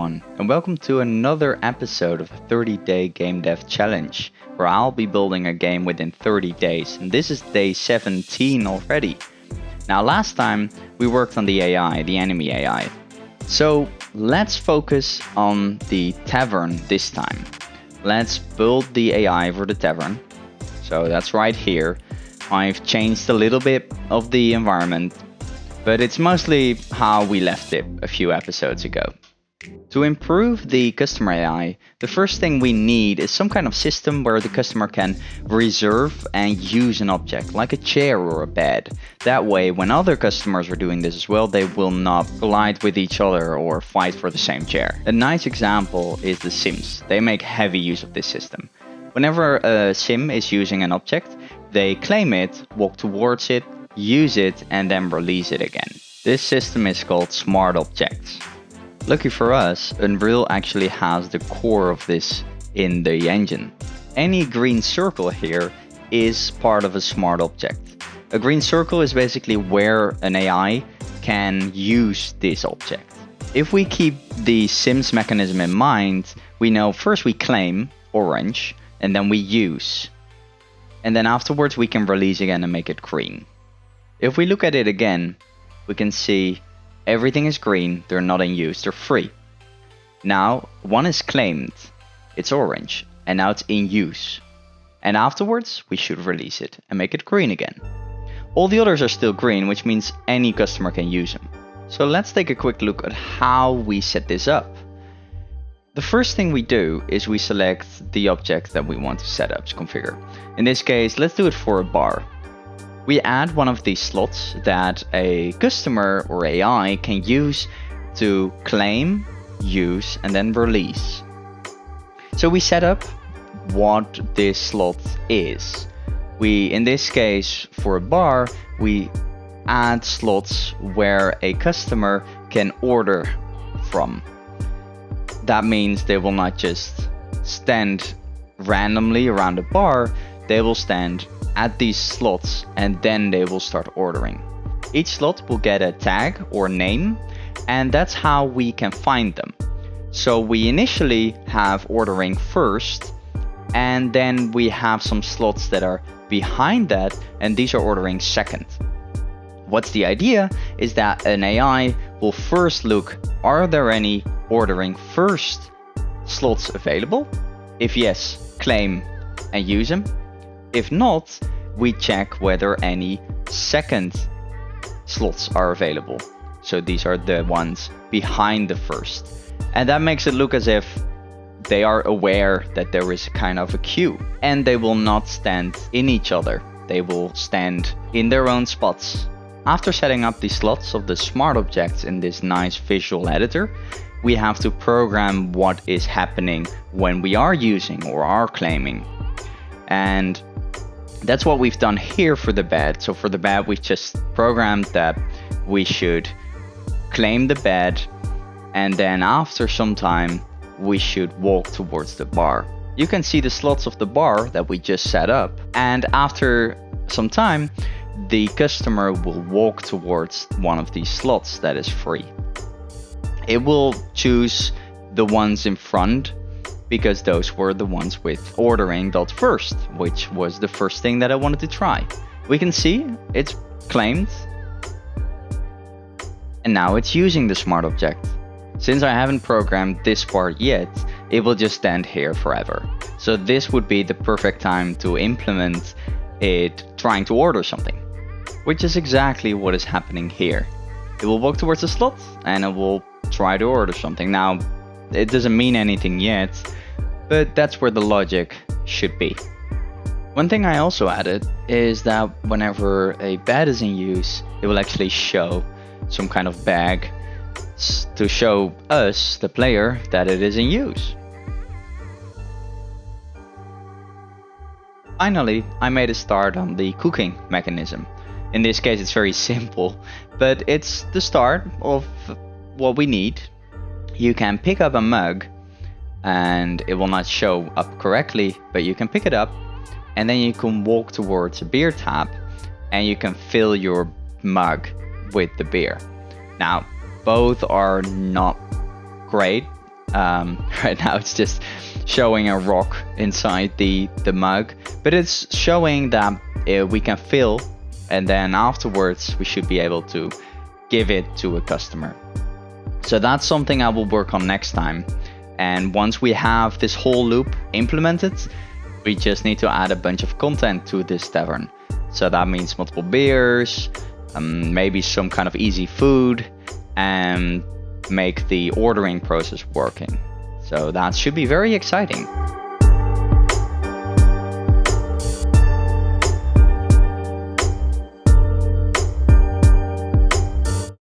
everyone, and welcome to another episode of the 30-day game dev challenge, where I'll be building a game within 30 days, and this is day 17 already. Now last time we worked on the AI, the enemy AI. So let's focus on the tavern this time. Let's build the AI for the tavern. So that's right here. I've changed a little bit of the environment, but it's mostly how we left it a few episodes ago. To improve the customer AI, the first thing we need is some kind of system where the customer can reserve and use an object, like a chair or a bed. That way, when other customers are doing this as well, they will not collide with each other or fight for the same chair. A nice example is The Sims. They make heavy use of this system. Whenever a sim is using an object, they claim it, walk towards it, use it, and then release it again. This system is called Smart Objects. Lucky for us, Unreal actually has the core of this in the engine. Any green circle here is part of a smart object. A green circle is basically where an AI can use this object. If we keep the Sims mechanism in mind, we know first we claim, orange, and then we use. And then afterwards we can release again and make it green. If we look at it again, we can see everything is green, they're not in use, they're free. Now, one is claimed, it's orange, and now it's in use. And afterwards, we should release it and make it green again. All the others are still green, which means any customer can use them. So let's take a quick look at how we set this up. The first thing we do is we select the object that we want to set up, to configure. In this case, let's do it for a bar. We add one of these slots that a customer or AI can use to claim, use, and then release. So we set up what this slot is. In this case, for a bar, we add slots where a customer can order from. That means they will not just stand randomly around a bar, they will stand at these slots and then they will start ordering. Each slot will get a tag or name, and that's how we can find them. So we initially have ordering first, and then we have some slots that are behind that, and these are ordering second. What's the idea is that an AI will first look, are there any ordering first slots available? If yes, claim and use them. If not, we check whether any second slots are available. So these are the ones behind the first. And that makes it look as if they are aware that there is kind of a queue. And they will not stand in each other. They will stand in their own spots. After setting up the slots of the smart objects in this nice visual editor, we have to program what is happening when we are using or are claiming. And that's what we've done here for the bed. So for the bed, we've just programmed that we should claim the bed, and then after some time, we should walk towards the bar. You can see the slots of the bar that we just set up, and after some time, the customer will walk towards one of these slots that is free. It will choose the ones in front, because those were the ones with ordering .first, which was the first thing that I wanted to try. We can see it's claimed, and now it's using the smart object. Since I haven't programmed this part yet, it will just stand here forever. So this would be the perfect time to implement it trying to order something, which is exactly what is happening here. It will walk towards the slot and it will try to order something. Now, it doesn't mean anything yet, but that's where the logic should be. One thing I also added is that whenever a bed is in use, it will actually show some kind of bag to show us, the player, that it is in use. Finally, I made a start on the cooking mechanism. In this case, it's very simple, but it's the start of what we need. You can pick up a mug, and it will not show up correctly, but you can pick it up, and then you can walk towards a beer tap, and you can fill your mug with the beer. Now, both are not great Right now it's just showing a rock inside the mug, but it's showing that we can fill, and then afterwards we should be able to give it to a customer. So that's something I will work on next time. And once we have this whole loop implemented, we just need to add a bunch of content to this tavern. So that means multiple beers, maybe some kind of easy food, and make the ordering process working. So that should be very exciting.